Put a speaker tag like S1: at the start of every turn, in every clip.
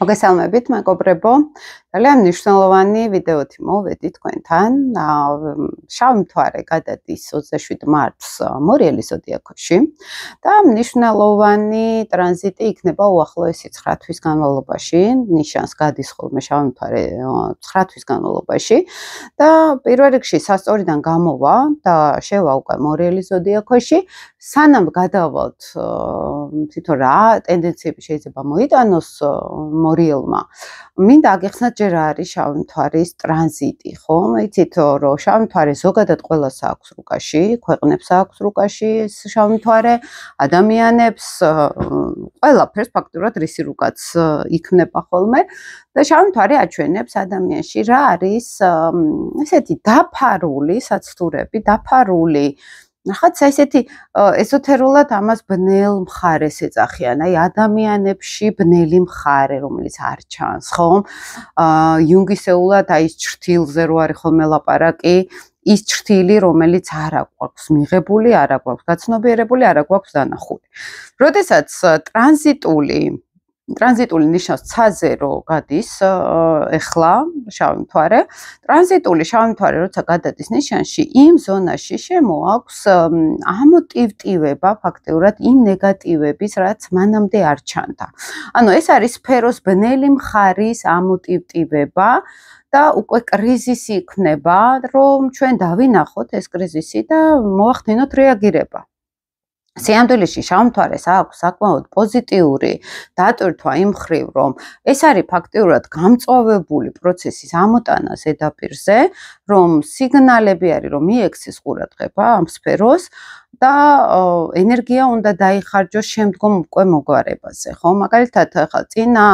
S1: მოგესალმებით, მეგობრებო. ძალიან მნიშვნელოვანი ვიდეოთი მოვედი თქვენთან. შავი მთვარე გადადის 27 მარტს მორიელის ზოდიაქოში და მნიშვნელოვანი ტრანზიტი იქნება უახლოესი 9 თვის განმავლობაში. ნიშანს გადის ხოლმე შავი მთვარე 9 თვის განმავლობაში და პირველ რიგში სასწორიდან გამოვა და შევა უკვე მორიელის ზოდიაქოში. სანამ გადავალთ თვითონ რა ტენდენციები შეიძლება მოიტანოს მორიელმა. მინდა აგეხსნათ ჯერ არის შავი მთვარის ტრანზიტი, ხო? იცით რომ შავი მთვარე ზოგადად ყველას აქვს რუკაში, ქვეყნებს აქვს რუკაში შავი მთვარე, ადამიანებს ყველაფერს ფაქტურად რისი რუკაც იქნება ხოლმე და შავი მთვარე აჩვენებს ადამიანში რა არის ესეთი დაფარული საცდურები, დაფარული რაღაცა ესეთი ეზოთერულად ამას ბნელ მხარეს ეძახიან, აი ადამიანებში ბნელი მხარე, რომელიც არ ჩანს, ხო? იუნგისეულად აი ის ჩრთილზე რო არის ხოლმე ლაპარაკი, ის ჩრთილი, რომელიც არ აგვაქვს მიღებული, არ აგვაქვს გაცნობიერებული, არ აგვაქვს დანახული. როდესაც ტრანზიტული ნიშნავს ცაზე რო გადის ეხლა შავი მთვარე. ტრანზიტული შავი მთვარე როცა გადადის ნიშანში, იმ ზონაში შემოაქვს ამოტივტივება ფაქტიურად იმ ნეგატივების, რაც მანამდე არ ჩანდა. ანუ ეს არის სფეროს ბნელი მხარის ამოტივტივება და უკვე კრიზისი იქნება, რომ ჩვენ დავინახოთ ეს კრიზისი და მოახდინოთ რეაგირება. სიამდვილეში შავ მთვარეს აქვს საკმაოდ პოზიტიური დატვირთვა იმ მხრივ, რომ ეს არის ფაქტიურად გამწვავებული პროცესის ამოტანა ზედაპირზე, რომ სიგნალები არის, რომ მიექცეს ყურადღება ამ სფეროს და ენერგია უნდა დაიხარჯოს შემდგომ უკვე მოგვარებაზე, ხო? მაგალითად, ახლა წინა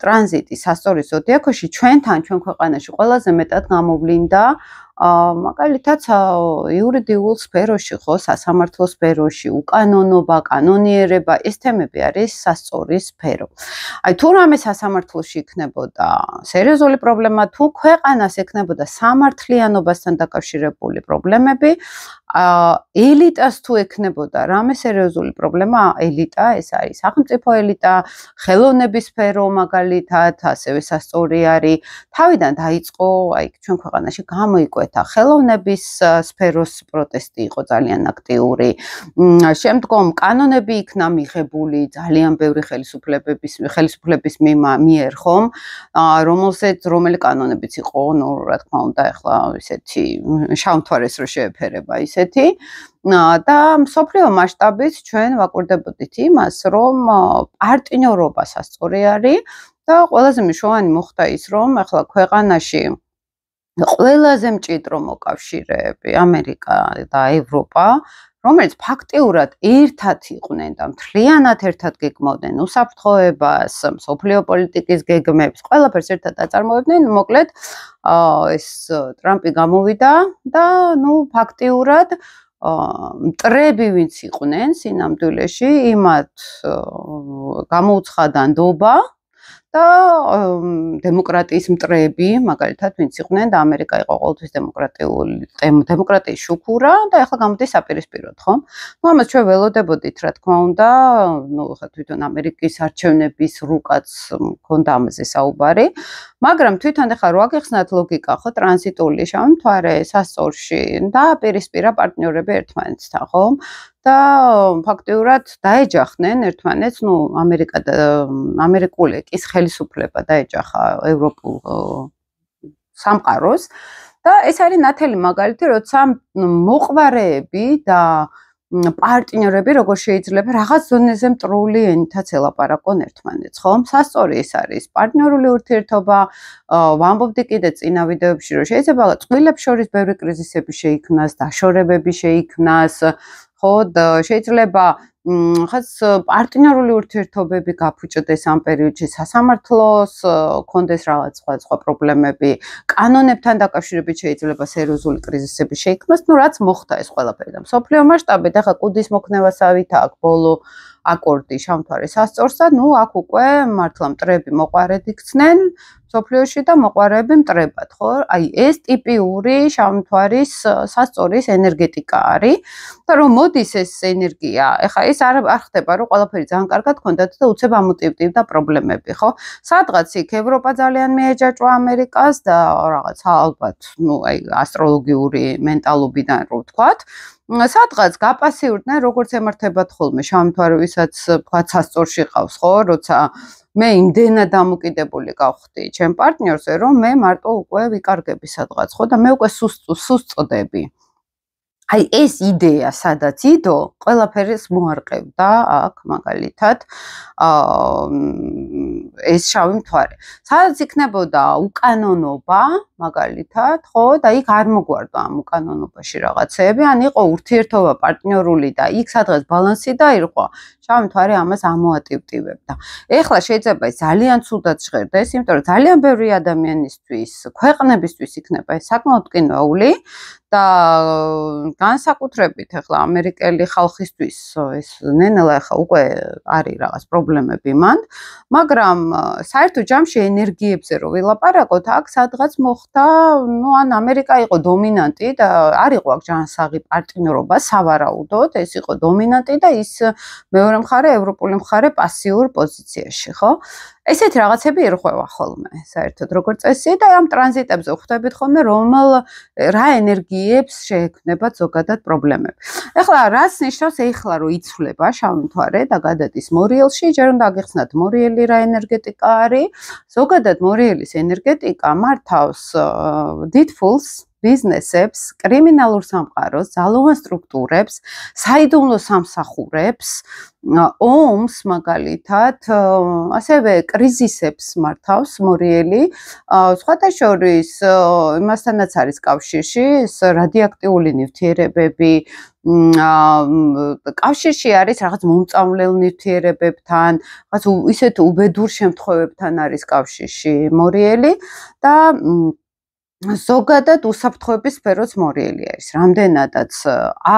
S1: ტრანზიტი სასწორის ზოდიაქოში ჩვენ ქვეყანაში ყველაზე მეტად გამოვლინდა მაგალითად იურიდიულ სფეროში, ხო, სასამართლო სფეროში, უკანონობა, კანონიერება, ეს თემები არის სასწორის სფერო. აი თუ რამე სასამართლოში იქნებოდა სერიოზული პრობლემა, თუ ქვეყანას ექნებოდა სამართლიანობასთან დაკავშირებული პრობლემები, ელიტას თუ ექნებოდა რამე სერიოზული პრობლემა, ელიტა, ეს არის სახელმწიფო ელიტა, ხელოვნების სფერო მაგალითად, ასევე სასწორი არის. თავიდან დაიწყო, აი ჩვენ ქვეყანაში გამოიკვეთა ხელოვნების სფეროს პროტესტი იყო ძალიან აქტიური. შემდგომ კანონები იქნა მიღებული ძალიან ბევრი ხელისუფლების მიერ, ხომ? რომელი კანონებიც იყო, ნუ რა თქმა უნდა, ახლა ისეთი შავ მთვარეს რო შეეფერება ისეთი და მსოფლიო მასშტაბით ჩვენ ვაკვირდებოდით იმას, რომ პარტნიორობა სასწორი არის და ყველაზე მნიშვნელოვანი მოხდა ის, რომ ახლა ქვეყანაში ყველაზე მჭიდრო მოკავშირეები ამერიკა და ევროპა, რომელიც ფაქტიურად ერთად იყვნენ და მთლიანად ერთად გეგმავდნენ უსაფრთხოებას, მსოფლიო პოლიტიკის გეგმებს, ყველაფერს ერთად აწარმოებდნენ, მოკლედ ეს ტრამპი გამოვიდა და ნუ ფაქტიურად მტრები ვინც იყვნენ სინამდვილეში, იმათ გამოუცხადა ნდობა და დემოკრატიის მტრები, მაგალითად, ვინც იყვნენ და ამერიკა იყო ყოველთვის დემოკრატიის შუქურა და ახლა გამოდის საპირისპიროდ, ხო? ნუ ამას ჩვენ ველოდებოდით, რა თქმა უნდა, ნუ ხა თვითონ ამერიკის არჩევნების რუკაც მქონდა ამაზე საუბარი, მაგრამ თვითონ ახლა რო აგეხსნათ ლოგიკა, ხო, ტრანზიტული შავი მთვარე სასწორში და პირისპირა პარტნიორები ერთმანეთთან, ხო? და ფაქტიურად დაეჯახნენ ერთმანეთს, ნუ ამერიკა და ამერიკული ის ხელისუფლება დაეჯახა ევროპულ სამყაროს და ეს არის ნათელი მაგალითი, როცა მოყვარეები და პარტნიორები როგორ შეიძლება რაღაც ზონაზე მტრული ენითაც ელაპარაკონ ერთმანეთს, ხო? სასწორი ეს არის პარტნიორული ურთიერთობა, ვამბობდი კიდე წინა ვიდეოებში, რომ შეიძლება წყვილებს შორის ბევრი კრიზისები შეიქმნას, დაშორებები შეიქმნას, ხო, შეიძლება ხაც პარტნიორული ურთიერთობები გაფუჭდეს ამ პერიოდში, სასამართლოს კონდეს რაღაც სხვა პრობლემები, კანონებთან დაკავშირებით შეიძლება სერიოზული კრიზისები შეიქმნას, ნუ რაც მოხდა ეს ყველაფერი და მსოფლიო მასშტაბით ახლა კუდის მოქნევასავით აქვს ბოლო აკორდი შავმთვარის სასწორს და ნუ აქ უკვე მართლა მტრები მოყარედ იქცნენ სოფლიოში და მოყარები მტრებად, ხო? აი ეს ტიპიური შავმთვარის სასწორის ენერგეტიკა არის და რომ მოდის ეს ენერგია, ეხლა ეს არ ხდება რომ ყველაფერი ძალიან კარგად გქონდათ და უცებ ამოტივტივდა პრობლემები, ხო? სადღაც იქ ევროპა ძალიან მიეჯაჭვა ამერიკას და რაღაცა ალბათ, ნუ აი ასტროლოგიური მენტალობიდან რო ვთქვათ, სადღაც გაპასიურდნენ, როგორც ემართებათ ხოლმე შავმთვარე, ვისაც ვთქვათ სასწორში ყავს, ხო, როცა მე იმდენად დამოკიდებული გავხდი ჩემ პარტნიორზე, რომ მე მარტო უკვე ვიკარგები სადღაც, ხო და მე უკვე სუსწოდები. აი ეს იდეა, სადაც იდო, ყველაფერს მოარყევდა აქ მაგალითად ეს შავი მთვარე. სადაც იქნებოდა უკანონობა, მაგალითად, ხო, და იქ არ მოგვარდა ამ უკანონობაში რაღაცეები, ან იყო ურთიერთობა პარტნიორული და იქ სადღაც ბალანსი დაირღვა, შავი მთვარე ამას ამოატივტივებდა. ეხლა შეიძლება ეს ძალიან ცუდად ჟღერდეს, იმიტომ რომ ძალიან ბევრი ადამიანისთვის, ქვეყნებისთვის იქნება ეს საკმაოდ კინოული და განსაკუთრებით ეხლა ამერიკელი ხალხისთვის ეს ნენელა ეხლა უკვე არის რაღაც პრობლემები მან, მაგრამ საერთო ჯამში ენერგიებზე რო ვილაპარაკოთ, აქ სადღაც მოხდა, ნუ ან ამერიკა იყო დომინანტი და არ იყო აქ ჯანსაღი პარტნიორობა სავარაუდოდ, ეს იყო დომინანტი და ის მეორე მხარე, ევროპული მხარე პასიურ პოზიციაში, ხო? ესეთი რაღაცები ერღვევა ხოლმე, საერთოდ როგორც წესი და ამ ტრანზიტებზე ხვდებით ხოლმე, რა ენერგიებს შეექმნებათ ზოგადად პრობლემები. ეხლა რას ნიშნავს ეხლა რომ იცვლება შავი მთვარე და გადადის მორიელში, ჯერ უნდა აგიხსნათ მორიელი რა ენერგეტიკა არის. ზოგადად მორიელის ენერგეტიკა მართავს დიდ-ფულს ბიზნესებს, კრიმინალურ სამყაროს, ძალოვან სტრუქტურებს, საიდუმლო სამსახურებს, ომს მაგალითად, ასევე კრიზისებს მართავს მორიელი. სხვათა შორის იმასთანაც არის კავშირში, რადიოაქტიული ნივთიერებები, კავშირში არის რაღაც მომწამლელ ნივთიერებებთან, რაღაც ისეთ უბედურ შემთხვევებთან არის კავშირში მორიელი და ზოგადად უსაფრთხოების სფეროც მორიელი არის. რამდენადაც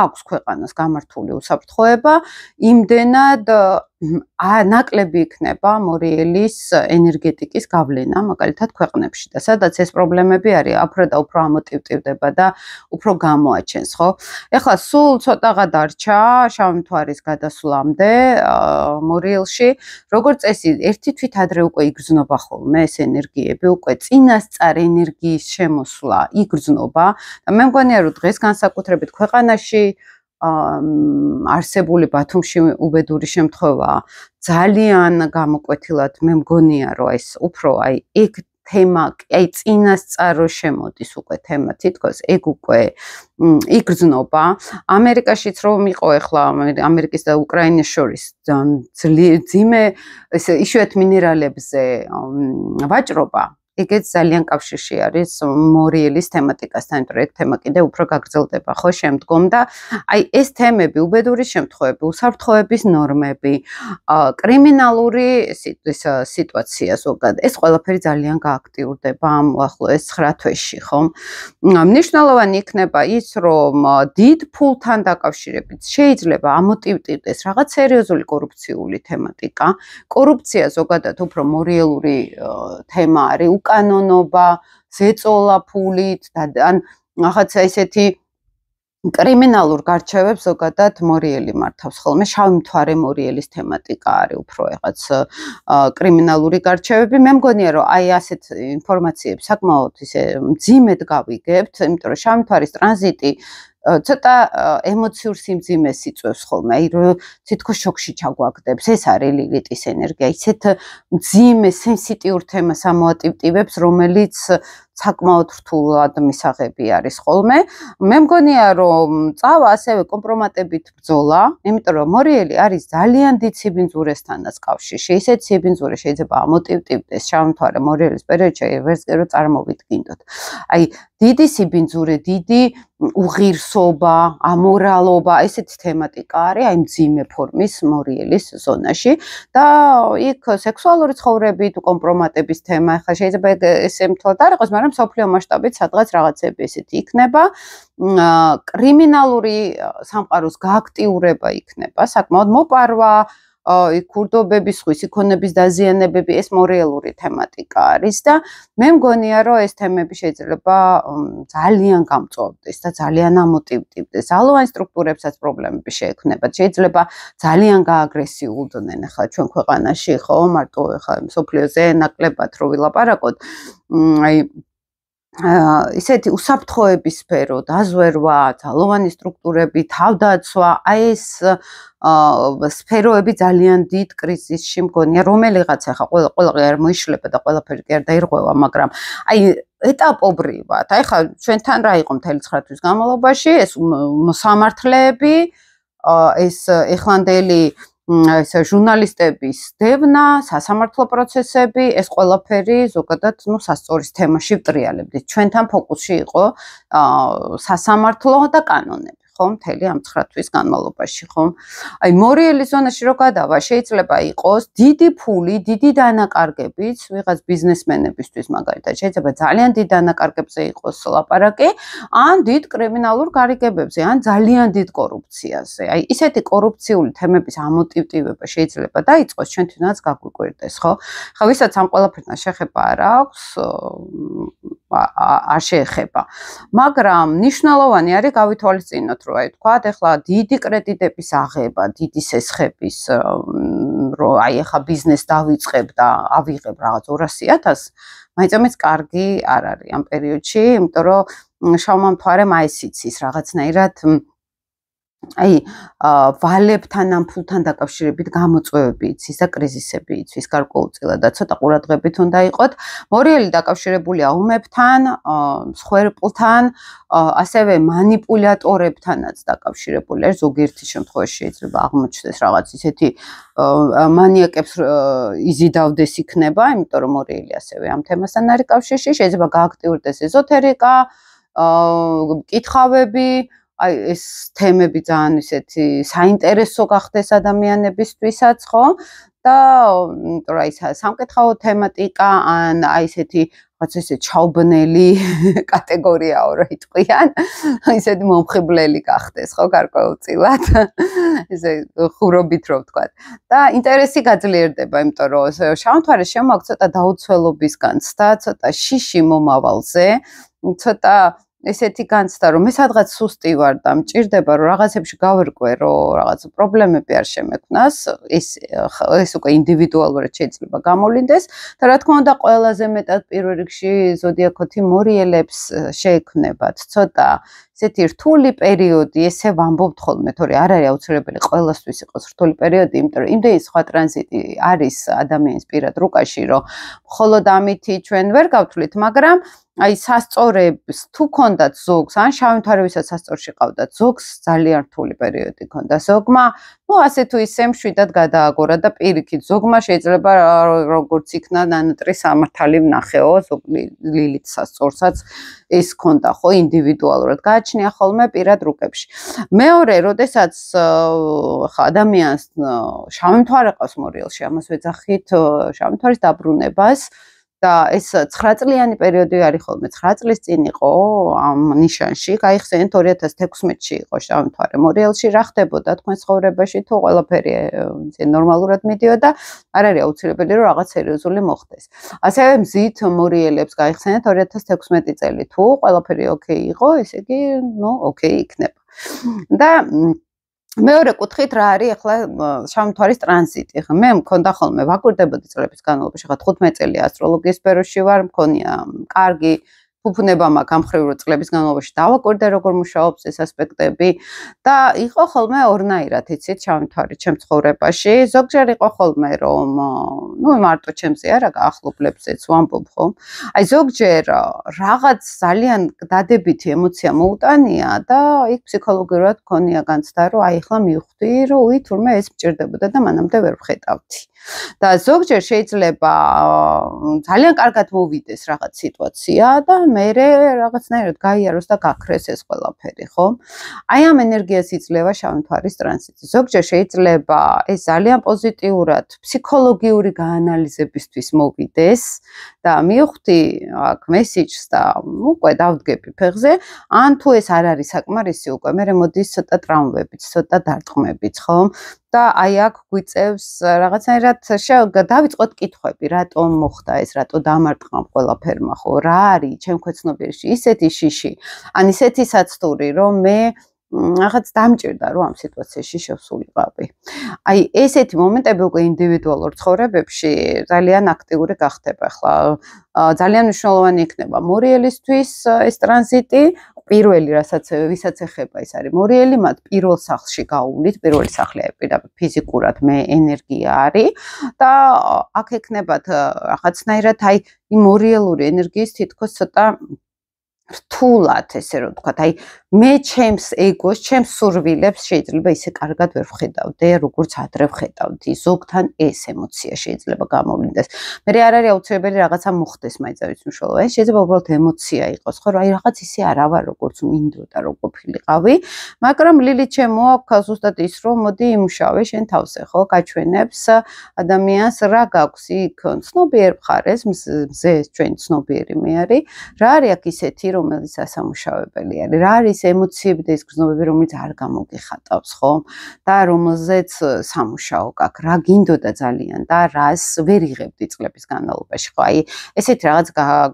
S1: აქვს ქვეყანას გამართული უსაფრთხოება, იმდენად ნაკლები იქნება მორიელის ენერგეტიკის გავლენა, მაგალითად ქვეყნებში და სადაც ეს პრობლემები არის, უფრო და უფრო ამოტივტივდება და უფრო გამოაჩენს, ხო? ეხლა სულ ცოტაღა დარჩა შავი მთვარის გადასვლამდე მორიელში, როგორც წესი, ერთი თვით ადრე უკვე იგრძნობა ხოლმე ეს ენერგიები, უკვე წინასწარ ენერგიის შემოსვლა იგრძნობა და მე მგონია, რომ დღეს განსაკუთრებით ქვეყანაში არსებული ბათუმში უბედური შემთხვევა ძალიან გამოკვეთილად მე მგონია რომ ეს უფრო აი ეგ თემა აი წინასწარ რო შემოდის უკვე თემა თითქოს ეგ უკვე იგრძნობა ამერიკაშიც რომ იყო ახლა ამერიკის და უკრაინის შორის ძიმე ეს იშვიათ მინერალებზე ვაჭრობა ეგეც ძალიან კავშირში არის მორიელის თემატიკასთან, იმიტომ რომ ეგ თემა კიდე უფრო გაგრძელდება ხო შემდგომ და აი ეს თემები, უბედური შემთხვევები, უსაფრთხოების ნორმები, კრიმინალური სიტუაცია ზოგადად, ეს ყველაფერი ძალიან გააქტიურდება ამ უახლოეს 9 თვეში, ხო? მნიშვნელოვანი იქნება ის, რომ დიდ ფულთან დაკავშირებით შეიძლება ამოტივტივდეს რაღაც სერიოზული კორუფციული თემატიკა. კორუფცია ზოგადად უფრო მორიელური თემა არის. უკანონობა, ზეწოლა ფულით და ან რაღაცა ესეთი კრიმინალურ გარჩევებს ზოგადად მორიელი მართავს ხოლმე შავი მთვარე მორიელის თემატიკა არის უფრო რაღაც კრიმინალური გარჩევები მე მგონია რომ აი ასეთ ინფორმაციებს საკმაოდ ისე მძიმედ გავიგებთ იმიტომ რომ შავი მთვარის ტრანზიტი ცოტა ემოციურ სიმძიმეს იწვევს ხოლმე, აი რომ თითქოს შოქში ჩაგვაგდებს, ეს არის ლილიტის ენერგია, ისეთ მძიმე სენსიტიურ თემას ამოატივტივებს, რომელიც საკმაოდ რთულად მისაღები არის ხოლმე. მე მგონია რომ წავა ასევე კომპრომატებით ბრძოლა, იმიტომ რომ მორიელი არის ძალიან დიდ სიბინძურესთანაც კავშირში. ისეთ სიბინძურე შეიძლება ამოტივტივდეს შავი მთვარე მორიელის პერიოდში ვერც რომ წარმოვიდგინდოთ. აი დიდი სიბინძურე, დიდი უღირსობა, ამორალობა, ესეთი თემატიკა არის აი მძიმე ფორმის მორიელის ზონაში და იქ სექსუალური ცხოვრებით კომპრომატების თემა, ახლა შეიძლება ესე მთლად არ იყოს, მაგრამ სოფლიო მასშტაბით სადღაც რაღაცები ესეთი იქნება. კრიმინალური სამყაროს გააქტიურება იქნება, საკმაოდ მოპარვა იქ ქურდობების, სხვისი ქონების დაზიანებები, ეს მორიალური თემატიკა არის და მე მგონია, რომ ეს თემები შეიძლება ძალიან გამწვავდეს და ძალიან ამოტივტივდეს. ძალოვან სტრუქტურებსაც პრობლემები შეექმნებათ. შეიძლება ძალიან გააგრესიულდნენ ახლა ჩვენ ქვეყანაში, ხო, მარტო ახლა მსოფლიოზე ნაკლებად რო ვილაპარაკოთ, აი ისეთი უსაფრთხოების სფერო, დაზვერვა, ძალოვანი სტრუქტურები, თავდაცვა, აი ეს სფეროები ძალიან დიდ კრიზისში მგონია, რომელიღაც ახლა ყველა არ მოიშლება და ყველაფერი კი არ დაირღვევა, მაგრამ აი ეტაპობრივად, აი ხა ჩვენთან რა იყო მთელი 9 თვის განმავლობაში, ეს მოსამართლეები, ეს ეხლანდელი ეს ჟურნალისტების დევნა, სასამართლო პროცესები, ეს ყველაფერი ზოგადად, სასწორის თემაში ვტრიალებდით. ჩვენთან ფოკუსში იყო სასამართლო და კანონები. ხო, მთელი ამ 9 თვის განმავლობაში, ხო? აი მორიელი ზონაში რო გადავა, შეიძლება იყოს დიდი ფული, დიდი დანაკარგებიც, ვიღაც ბიზნესმენებისთვის მაგალითად, შეიძლება ძალიან დიდ დანაკარგებზე იყოს ლაპარაკი, ან დიდ კრიმინალურ გარიგებებზე, ან ძალიან დიდ კორუფციაზე. აი ისეთი კორუფციული თემების ამოტივტივება შეიძლება დაიწყოს, ჩვენ თვითონაც გაგვიკვირდეს, ხო? ხა ვისაც ამ ყველაფერთან შეხება არ აქვს, არ შეეხება. მაგრამ მნიშვნელოვანი არის გავითვალისწინოთ, რომ აი თქვა, ეხლა დიდი კრედიტების აღება, დიდი სესხების, რომ აი ეხლა ბიზნეს დავიწყებ და ავიღებ რაღაც 200,000, მაინც კარგი არ არის ამ პერიოდში, იმიტომ რომ შავმა მთვარემ აი ეს იცის რაღაცნაირად აი ვალებთან ამ ფულთან დაკავშირებით გამოწვევები იცის და კრიზისები იცის გარკვეულწილად და ცოტა ყურადღებით უნდა იყოთ. მორიელი დაკავშირებულია ომებთან, მსხვერპლთან, ასევე მანიპულატორებთანაც დაკავშირებული არის. ზოგიერთი შემთხვევაში შეიძლება აღმოჩნდეს რაღაც ისეთი მანიაკებს იზიდავდეს იქნება, იმიტომ რომ მორიელი ასევე ამ თემასთან არის კავშირში. შეიძლება გააქტიურდეს ეზოთერიკა, კითხავები, აი ეს თემები ძალიან ისეთი საინტერესო გახდეს ადამიანებისთვისაც, ხო? და იმიტომ რომ აი სამკითხაო თემატიკა ან აი ესეთი რაღაც ესე ჩაუბნელი კატეგორიაო რა იტყვიან, ისეთი მომხიბვლელი გახდეს, ხო, გარკვეულწილად. ესე ხურობით რო ვთქვა. და ინტერესი გაძლიერდება, იმიტომ რომ შავმთვარე შემოაქვს ცოტა დაუცველობის განცდა, ცოტა შიში მომავალზე, ცოტა ესეთი განცდა, რომ მე სადღაც სუსტი ვარ და მჭირდება, რომ რაღაცებში გავერკვე, რომ რაღაც პრობლემები არ შემექმნას, ეს უკვე ინდივიდუალურად შეიძლება გამოვლინდეს და რა თქმა უნდა, ყველაზე მეტად პირველ რიგში ზოდიაქოთი მორიელებს შეექმნებათ ცოტა ესეთი რთული პერიოდი, ესე ვამბობთ ხოლმე, თორე არ არის აუცილებელი ყველასთვის იყოს რთული პერიოდი, იმიტომ რომ იმდენი სხვა ტრანზიტი არის ადამიანის პირად რუკაში, რომ მხოლოდ ამითი ჩვენ ვერ გავთვლით, მაგრამ აი სასწორებს თუ ქონდათ ზოგს, ან შავი მთვარე ვისაც სასწორში ყავდათ, ზოგს ძალიან რთული პერიოდი ქონდა. ზოგმა, ასე თუ ისე მშვიდად გადააგორა და პირიქით, ზოგმა შეიძლება როგორც იქნა ნანატრი სამართალი ვნახეო, ზოგ ლილით სასწორსაც ეს ქონდა, ხო, ინდივიდუალურად გააჩნია ხოლმე პირად რუკებში. მეორე, როდესაც ხა ადამიანს შავი მთვარე ყავს მორიელში, ამას ვეძახით შავი მთვარის დაბრუნებას. და ეს 9 წლიანი პერიოდი არის ხოლმე 9 წლის წინ იყო ამ ნიშანში, გაიხსენეთ 2016-ში იყო შავი მთვარე მორიელში, რა ხდებოდა თქვენ ცხოვრებაში თუ ყველაფერი ნორმალურად მიდიოდა, არ არის აუცილებელი რომ რაღაც სერიოზული მოხდეს. ასევე მზით მორიელებს გაიხსენეთ 2016 წელი თუ ყველაფერი ოკეი იყო, ესე იგი, ოკეი იქნება. და მეორე კუთხით რა არის ახლა შავი მთვარის ტრანზიტი. ხა მე მქონდა ხოლმე ვაკვირდებოდი წლების განმავლობაში, ხა 15 წელი ასტროლოგიის სფეროში ვარ, მქონია კარგი ფუფუნება მაქვს ამ ხრივ რომ წლების განმავლობაში დავაკვირდე როგორ მუშაობს ეს ასპექტები და იყო ხოლმე ორნაირად, იცით, შავი მთვარი ჩემ ცხოვრებაში. ზოგჯერ იყო ხოლმე რომ მარტო ჩემზე არა, ახლობლებზეც ვამბობ, ხო? აი ზოგჯერ რაღაც ძალიან დადებითი ემოცია მოუტანია და იქ ფსიქოლოგიურად მქონია განცდა, რომ აი ახლა მივხვდი, რომ თურმე ეს მჭირდებოდა და მანამდე ვერ ვხედავდი. და ზოგჯერ შეიძლება ძალიან კარგად მოვიდეს რაღაც სიტუაცია და მე რაღაცნაირად გაიაროს და გაქრეს ეს ყველაფერი, ხო? აი ამ ენერგიას იძლევა შავი მთვარის ტრანზიტი. ზოგჯერ შეიძლება ეს ძალიან პოზიტიურად ფსიქოლოგიური გაანალიზებისთვის მოვიდეს და მივხვდი აქ მესიჯს და უკვე დავდგები ფეხზე, ან თუ ეს არ არის საკმარისი უკვე მე მოდის ცოტა ტრამვებით, ცოტა დარტყმებით, ხო? და აი აქ გვიწევს რაღაცნაირად დავიწყოთ კითხვები, რატომ მოხდა ეს, რატო დამარტყმა ყველაფერმა, ხო? რა არის ჩემ ქვეცნობიერში ისეთი შიში, ან ისეთი საცდური, რომ მე რაღაც დამჭირდა რომ ამ სიტუაციაში შევსულიყავი. აი ესეთი მომენტები უკვე ინდივიდუალურ ცხოვრებებში ძალიან აქტიური გახდება. ახლა ძალიან მნიშვნელოვანი იქნება მორიელისთვის ეს ტრანზიტი. პირველი რასაც ვისაც ეხება ეს არის მორიელი, მათ პირველ სახლში გაუვლით, პირველი სახლი პირდაპირ ფიზიკურად მე ენერგია არის და აქ ექნებათ რაღაცნაირად აი იმ მორიელური ენერგიის თითქოს ცოტა რთულად ესე რომ ვთქვათ, აი მე ჩემს ეგოს, ჩემს სურვილებს შეიძლება ისე კარგად ვერ ვხედავდე, როგორც ადრე ვხედავდი. ზოგთან ეს ემოცია შეიძლება გამოვლინდეს. მე არ არის აუცილებელი რაღაცა მოხდეს მაინც მნიშვნელოვანი. შეიძლება უბრალოდ ემოცია იყოს, ხო, რომ აი რაღაც ისე არ ვარ, როგორც მინდოდა რომ ყოფილიყავი, მაგრამ ლილით ჩემო აქვს ზუსტად ის, რომ მოდი იმუშავე შენ თავზე, ხო, გაჩვენებს ადამიანს რა გაქვს იქ ცნობიერ მხარეს, მზე ჩვენ ცნობიერი მე არის, რა არის აქ ისეთი რომელიც ასამუშავებელი არის. რა არის ემოციები და ის გრძნობები, რომელიც არ გამოგიხატავს, ხო? და რომელზეც სამუშაო გაქვს, რა გინდოდა ძალიან და რას ვერ იღებდი წლების განმავლობაში, ხო? აი, ესეთი რაღაც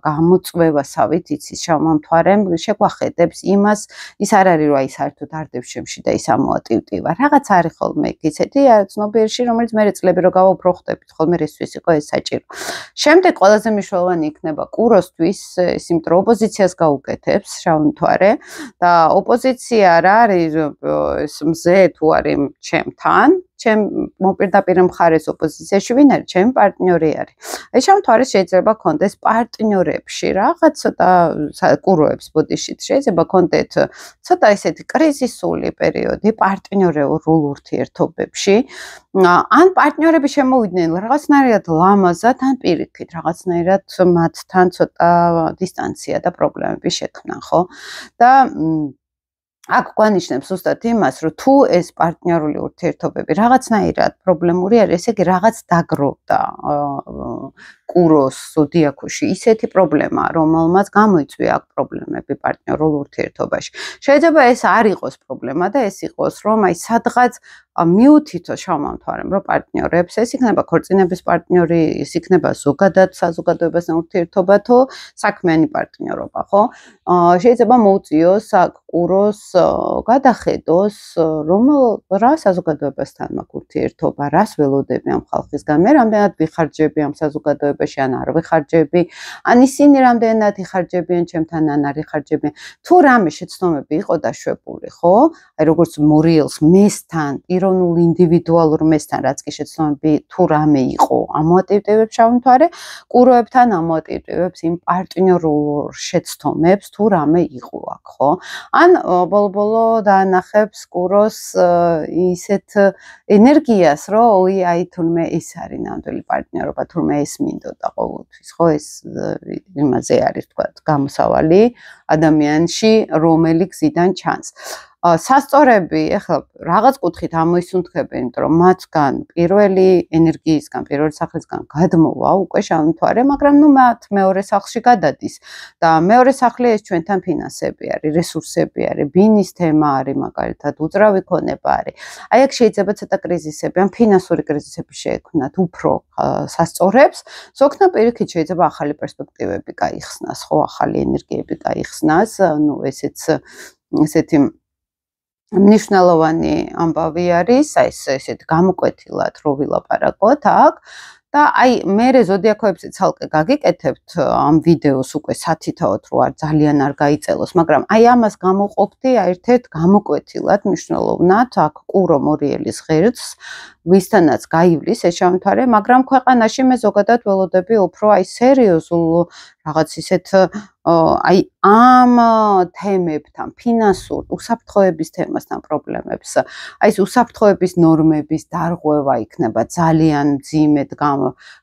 S1: გამოწვევასავით იცის შავმა მთვარემ შეგვახედებს იმას, ის არ არის რომ აი საერთოდ არდებს შემში და ის ამოატივტივა. რაღაც არის ხოლმე ისეთი ცნობიერში, რომელიც მე წლები რო გავა უფრო ხვდებით, ხოლმე ესთვის იყო ეს საჭირო. შემდეგ ყველაზე მნიშვნელოვანი იქნება კუროსთვის ის იმიტომ ოპოზიციას გაუკეთებს შავი მთვარე და ოპოზიცია რა არის ეს მზე თუ არის ჩემთან ჩემ მოპირდაპირ მხარეს ოპოზიციაში ვინ არის ჩემი პარტნიორი არის ეს შავი მთვარე შეიძლება კონდეს პარტნიორებში რაღაც ცოტა კუროებს ბოდიშით შეიძლება კონდეთ ცოტა ესეთი კრიზისული პერიოდი პარტნიორულ ურთიერთობებში ან პარტნიორები შემოვიდნენ რაღაცნაირად ლამაზად ან პირიქით რაღაცნაირად მათთან ცოტა დისტანცია და პრობლემები შექმნა ხო და აქ გვანიშნებს ზუსტად იმას, რომ თუ ეს პარტნიორული ურთიერთობები რაღაცნაირად პრობლემური არის, ესე იგი რაღაც დაგროვდა კუროს ზოდიაქოში ისეთი პრობლემა, რომელმაც გამოიწვია აქ პრობლემები პარტნიორულ ურთიერთობაში. შეიძლება ეს არ იყოს პრობლემა და ეს იყოს, რომ აი სადღაც მიუთითოს შავმა მთვარემ, რომ პარტნიორებს ეს იქნება ქორწინების პარტნიორი, ეს იქნება ზოგადად საზოგადოებასთან ურთიერთობა თუ საქმიანი პარტნიორობა, ხო? შეიძლება მოუწიოს აქ კუროს გადახედოს, რა საზოგადოებასთან მაქვს ურთიერთობა, რას ველოდები ამ ხალხისგან, მე რამდენად ვიხარჯები ამ საზოგადოებაში, ან არ ვიხარჯები, ან ისინი რამდენად იხარჯებიან ჩემთან, ან არ იხარჯებიან. თუ რამე შეცდომები იყო დაშვებული, ხო? აი როგორც მორიელს მესთან პიროვნულ ინდივიდუალურ მესთან რაც კი შეცდომები თუ რამე იყო ამოატივტივებს შავი მთვარე კუროებთან ამოატივტივებს იმ პარტნიორულ შეცდომებს თუ რამე იყო აქ ხო ან ბოლო-ბოლო დაანახებს კუროს ისეთ ენერგიას რომ აი თურმე ეს არის ნამდვილი პარტნიორობა თურმე ეს მინდოდა ყოველთვის ხო ეს იმაზე არის თქვა გამოსავალი ადამიანში რომელი გზიდან ჩანს სასწორები ეხლა რაღაც კუთხით ამოისუნთქებენ, იმიტომ რომ მათგან პირველი ენერგიისგან, პირველი სახლისგან გადმოვა უკვე შავი მთვარე, მაგრამ ნუ მათ მეორე სახლში გადადის და მეორე სახლი ეს ჩვენთან ფინანსები არის, რესურსები არის, ბინის თემა არის, მაგალითად, უძრავი ქონება არის. აი აქ შეიძლება ცოტა კრიზისები, ან ფინანსური კრიზისები შეექმნათ უფრო სასწორებს, ზოგთან პირიქით შეიძლება ახალი პერსპექტივები გაიხსნას, ხო, ახალი ენერგიები გაიხსნას, ნუ ესეთი მნიშვნელოვანი ამბავი არის, აი ესეთ გამოკვეთილად რო ვილაპარაკოთ აქ და აი მე ზოდიაქოებზე ცალკე გაგიკეთებთ ამ ვიდეოს უკვე სათითაოდ რო არ ძალიან არ გაიწელოს, მაგრამ აი ამას გამოყოფდი ერთ-ერთ გამოკვეთილად მნიშვნელოვნად აქ კურო მორიელის ღერძს, ვისთანაც გაივლის ეს შავი მთვარე, მაგრამ ქვეყანაში მე ზოგადად ველოდები უფრო აი სერიოზულ რაღაც ისეთ აი ამ თემებთან, ფინანსურ უსაფრთხოების თემასთან პრობლემებს, აი ეს უსაფრთხოების ნორმების დარღვევა იქნება ძალიან მძიმედ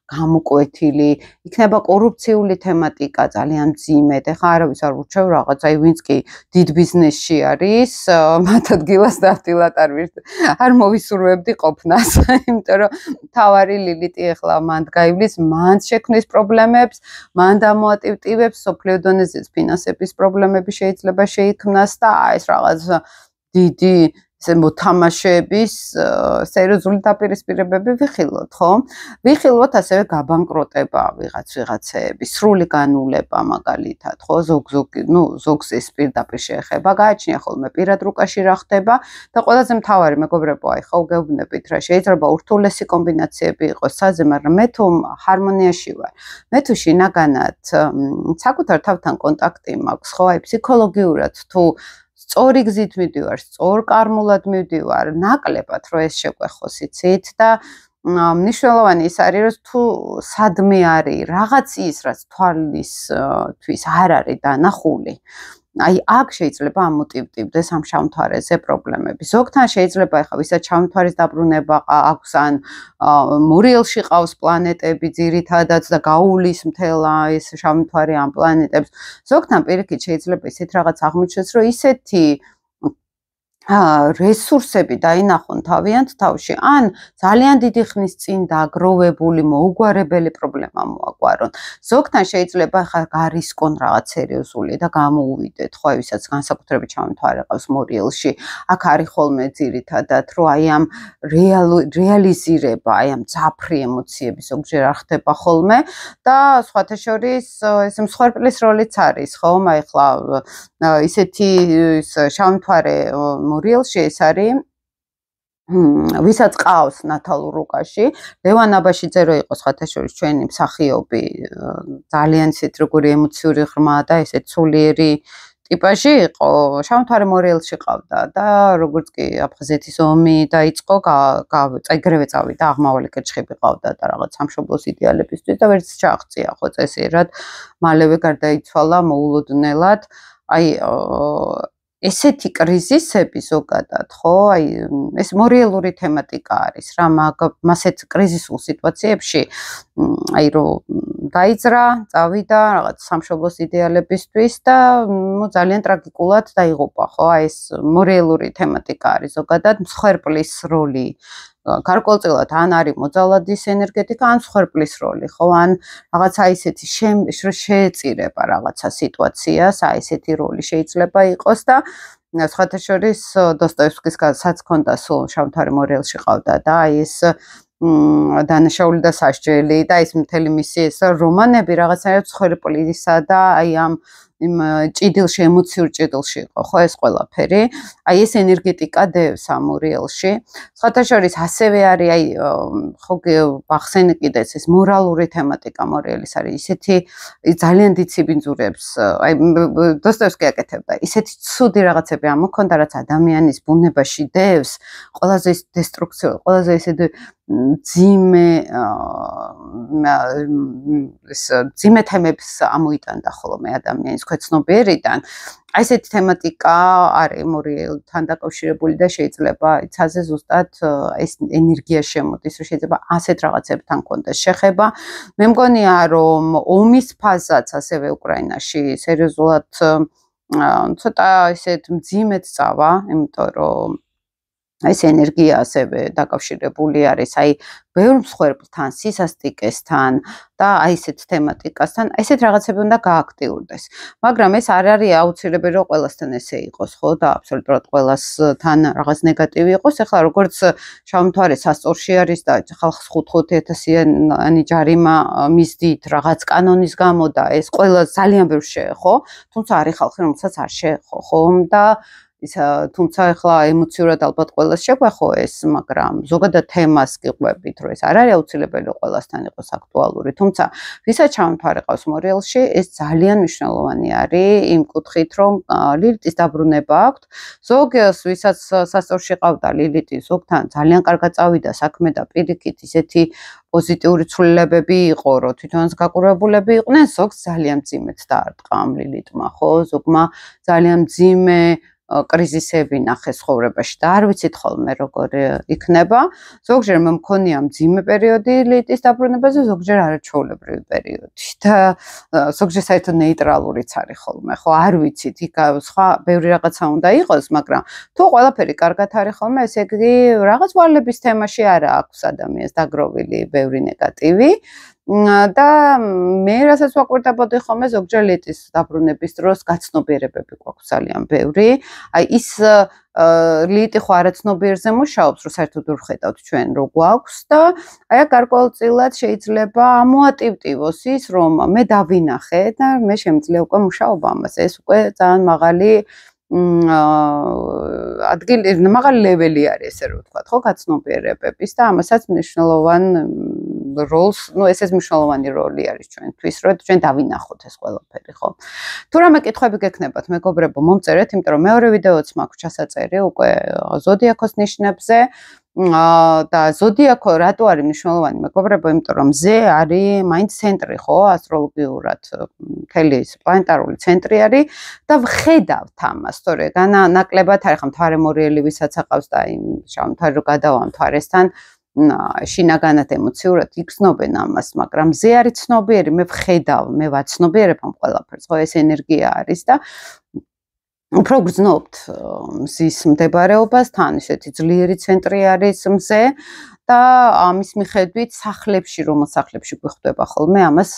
S1: გამოკვეთილი, იქნება კორუფციული თემატიკა ძალიან მძიმედ. ეხლა არავის არ ურჩევ რაღაც, აი ვინც კი დიდ ბიზნესში არის, მათ ადგილას დავტილად არ მოვისურვებდი ყოფნას, იმიტომ რომ თავარი ლილიტი ეხლა მანდ გაივლის, მანდ შექმნის პრობლემებს, მან დამოატივტივებს სოფლიო დონეზეც ფინანსების პრობლემები შეიძლება შეიქმნას და ეს რაღაც დიდი ესე მოთამაშეების სერიოზული დაპირისპირებები ვიხილოთ, ხო? ვიხილოთ ასევე გაბანკროტება ვიღაცეების, სრული განულება მაგალითად, ხო? ზოგს ეს პირდაპირ შეეხება, გააჩნია ხოლმე პირად რუკაში რა ხდება და ყველაზე მთავარი მეგობრებო, აი ხო გეუბნებით რა, შეიძლება ურთულესი კომბინაციები იყოს საძე, მაგრამ მე თუ ჰარმონიაში ვარ, მე თუ შინაგანად საკუთარ თავთან კონტაქტი მაქვს, ხო? აი ფსიქოლოგიურად თუ სწორი გზით მივდივარ, სწორკარმულად მივდივარ, ნაკლებად რომ ეს შეგვეხოს, იცით და მნიშვნელოვანი ის არის, რომ თუ სადმე არის რაღაც ის, რაც თვალისთვის არ არის დანახული, აი აქ შეიძლება ამოტივტივდეს ამ შავმთვარეზე პრობლემები. ზოგთან შეიძლება ეხლა ვისაც შავმთვარის დაბრუნება აქვს ან მორიელში ყავს პლანეტები ძირითადად და გაუვლის მთელა ეს შავმთვარე ამ პლანეტებს. ზოგთან პირიქით შეიძლება ისეთ რაღაც აღმოჩნდეს, რომ ისეთი რესურსები დაინახონ თავიანთ თავში, ან ძალიან დიდი ხნის წინ დაგროვებული მოუგვარებელი პრობლემა მოაგვარონ. ზოგთან შეიძლება ხა გარისკონ რაღაც სერიოზული და გამოუვიდეთ, ხო, ვისაც განსაკუთრებით ჩამოთვარე ყავს მორიელში. აქ არის ხოლმე ძირითადად, რომ აი ამ რეალიზირება, აი ამ ძაფრი ემოციები ზოგჯერ არ ხდება ხოლმე და სხვათა შორის ეს მსხვერპლის როლიც არის, ხო? აი ხლა ისეთი შავმთვარე მორიელში ეს არის ვისაც ყავს ნათალურ რუკაში, ლევან აბაშიძე რო იყო სხვათა შორის ჩვენი მსახიობი, ძალიან ისეთ როგორი ემოციური ღრმა და ესეთ სულიერი ტიპაჟი იყო, შავმთვარე მორიელში ყავდა და როგორც კი აფხაზეთის ომი დაიწყო, ეგრევე წავიდა, აღმავალი კეჩხები ყავდა და რაღაც სამშობლოს იდეალებისთვის და ვერც ჩააღწია ხო წესიერად, მალევე გარდაიცვალა მოულოდნელად. აი ესეთი კრიზისები ზოგადად, ხო, აი ეს მორიელური თემატიკა არის რა, მასეთ კრიზისულ სიტუაციებში, აი რომ დაიძრა, წავიდა რაღაც სამშობლოს იდეალებისთვის და ძალიან ტრაგიკულად დაიღუპა, ხო, აი ეს მორიელური თემატიკა არის ზოგადად, მსხვერპლის როლი გარკვეულწილად ან არის მოძალადის ენერგეტიკა, ან მსხვერპლის როლი, ხო, ან რაღაცა ისეთი შეეწირება რაღაცა სიტუაციას, აი ესეთი როლი შეიძლება იყოს და სხვათა შორის დოსტოევსკისაც ჰქონდა სულ შავმთვარე მორიელში ყავდა და აი ეს დანაშაული და სასჯელი და ის მთელი მისი ეს რომანები რაღაცნაირად მსხვერპლისა და აი ამ იმ ჭიდილში, ემოციურ ჭიდილში იყო, ხო ეს ყველაფერი. აი ეს ენერგეტიკა დევს ამ მორიელში. სხვათა შორის ასევე არის აი ხო ახსენე კიდეც ეს მორალური თემატიკა მორიელის არის. ისეთი ძალიან დიდ სიბინძურებს, აი დოსტოევსკი აკეთებდა. ისეთი ცუდი რაღაცები ამოქონდა, რაც ადამიანის ბუნებაში დევს, ყველაზე ის დესტრუქციო, ყველაზე ისეთი ძიმე თემებს ამოიტანდა ხოლმე ადამიანის ქვეცნობიერიდან. აი ესეთი თემატიკა არის მორიელთან დაკავშირებული და შეიძლება იცაზე ზუსტად ეს ენერგია შემოდის, რომ შეიძლება ასეთ რაღაცებთან კონდეს შეხება. მე მგონია, რომ ომის ფაზაც ასევე უკრაინაში სერიოზულად ცოტა ისეთ მძიმედ წავა, იმიტომ რომ ეს ენერგია ასევე დაკავშირებული არის აი ბევრ მსხვერპლთან, სისასტიკესთან და აი ესეთ თემატიკასთან, ესეთ რაღაცები უნდა გააქტიურდეს. მაგრამ ეს არ არის აუცილებელი რომ ყველასთან ესე იყოს, ხო და აბსოლუტურად ყველასთან რაღაც ნეგატივი იყოს. ეხლა როგორც შავმთვარე სასწორში არის და ხალხს 5-5000-იანი ჯარიმა მისდით რაღაც კანონის გამო და ეს ყველა ძალიან ბევრ შეეხო, თუმცა არის ხალხი, რომელსაც არ შეეხო, ხო და თუმცა ახლა ემოციურად ალბათ ყველას შეგვეხო ეს, მაგრამ ზოგადად თემას გიყვებით, რომ ეს არ არის აუცილებელი ყველასთან იყოს აქტუალური, თუმცა ვისაც ჩამოთვარე ყავს მორიელში, ეს ძალიან მნიშვნელოვანი არის იმ კუთხით, რომ ლილიტის დაბრუნება აქვს. ზოგს, ვისაც სასწორში ყავდა ლილიტი, ზოგთან ძალიან კარგად წავიდა საქმე და პირიქით ისეთი პოზიტიური ცვლილებები იყო, რომ თვითონაც გაკურებულები იყვნენ, ზოგს ძალიან მძიმედ დაარტყა ამ ლილიტმა, ხო? ზოგმა ძალიან მძიმე კრიზისები ნახეს ცხოვრებაში და არ ვიცით ხოლმე როგორ იქნება. ზოგჯერ მქონია მძიმე პერიოდი ლილიტის დაბრუნებაზე, ზოგჯერ არაჩვეულებრივი პერიოდი და ზოგჯერ საერთოდ ნეიტრალურიც არის ხოლმე, ხო? არ ვიცით, იქ სხვა ბევრი რაღაცა უნდა იყოს, მაგრამ თუ ყველაფერი კარგად არის ხოლმე, ესე იგი რაღაც ვალების თემაში არ აქვს ადამიანს დაგროვილი ბევრი ნეგატივი. და მე რასაც ვაკვირდებოდი ხოლმე ზოგჯერ ლილიტის დაბრუნების დროს გაცნობიერებები გვაქვს ძალიან ბევრი. აი ის ლილიტი ხო არაცნობიერზე მუშაობს, რომ საერთოდ ვერ ხედავთ ჩვენ რო გვაქვს და აი აქ გარკვეულწილად შეიძლება ამოატივტივოს ის, რომ მე დავინახე და მე შემიძლია უკვე მუშაობა ამაზე. ეს უკვე ძალიან მაღალი ადგილი, მაღალი ლეველი არის, ესე რომ ვთქვათ, ხო, გაცნობიერებების და ამასაც მნიშვნელოვან როლს, ესეც მნიშვნელოვანი როლი არის ჩვენთვის, რომ ჩვენ დავინახოთ ეს ყველაფერი, ხო? თუ რამე კითხვები გექნებათ, მეგობრებო, მომწერეთ, იმიტომ რომ მეორე ვიდეოც მაქვს ჩასაწერი უკვე ზოდიაქოს ნიშნებზე. და ზოდიაქო რატო არის მნიშვნელოვანი, მეგობრებო, იმიტომ რომ მზე არის მაინც ცენტრი, ხო, ასტროლოგიურად მთელი ეს პლანეტარული ცენტრი არის და ვხედავთ ამას, თორე განაკლებად არის, ხა მთვარე მორიელი ვისაც აყავს და იმ შავ მთვარე რო გადავა მთვარესთან შინაგანად ემოციურად იგრძნობენ ამას, მაგრამ მზე არის ცნობიერი, მე ვხედავ, მე ვაცნობიერებ ამ ყველაფერს, ხო, ეს ენერგია არის და უფრო გრძნობთ მზის მდებარეობას, თან ისეთი ძლიერი ცენტრი არის მზე და ამის მიხედვით სახლებში, რომელ სახლებში გვხვდება ხოლმე ამას,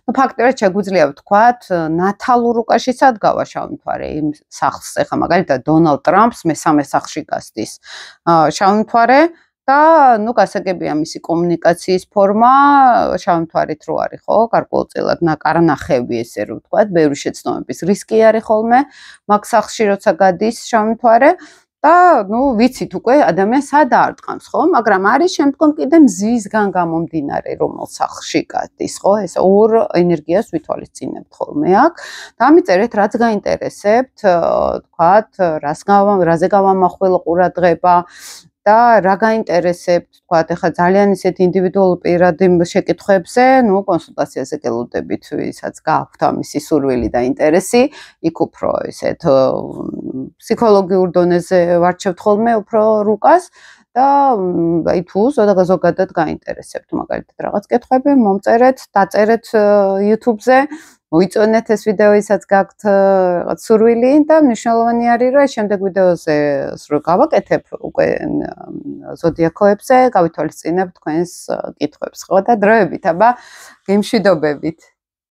S1: ფაქტობრივად შეგვიძლია ვთქვათ, ნათალურ უკაშიც ადგავა შავი მთვარე იმ სახლს, ეხლა მაგალითად დონალდ ტრამპს მესამე სახლში გასდის შავი მთვარე და გასაგებია მისი კომუნიკაციის ფორმა შავი მთვარით რო არის, ხო, გარკვეულწილად კარნახევი, ესე რომ ვთქვათ, ბევრი შეცდომების რისკი არის ხოლმე მაგ სახლში, როცა გადის შავი მთვარე და ვიცით უკვე ადამიანს სად აარტყამს, ხო, მაგრამ არის შემდგომ კიდე მზისგან გამომდინარე, რომელ სახლში გადის, ხო, ეს ორ ენერგიას ვითვალისწინებთ ხოლმე აქ და ამიწერეთ, რაც გაინტერესებთ, ვთქვათ, რაზე გავამახვილ ყურადღება და რა გაინტერესებთ, თქვათ, ეხლა ძალიან ისეთ ინდივიდუალურ პირადი შეკითხვებზე, კონსულტაციაზე გელოდებით, ვისაც გააქვთ ამისი სურვილი და ინტერესი, იქ უფრო ისეთ ფსიქოლოგიურ დონეზე ვარჩევთ ხოლმე უფრო რუკას და აი თუ ზოგადად გაინტერესებთ მაგალითად რაღაც კითხვები, მომწერეთ, დაწერეთ YouTube-ზე. მოიწონეთ ეს ვიდეო, ისაც გაქვთ რაღაც სურვილი და მნიშვნელოვანი არის, რომ შემდეგ ვიდეოზე რო გავაკეთებ უკვე ზოდიაქოებზე, გავითვალისწინებ თქვენს კითხვებს, ხო და დროებით, აბა გემშვიდობებით.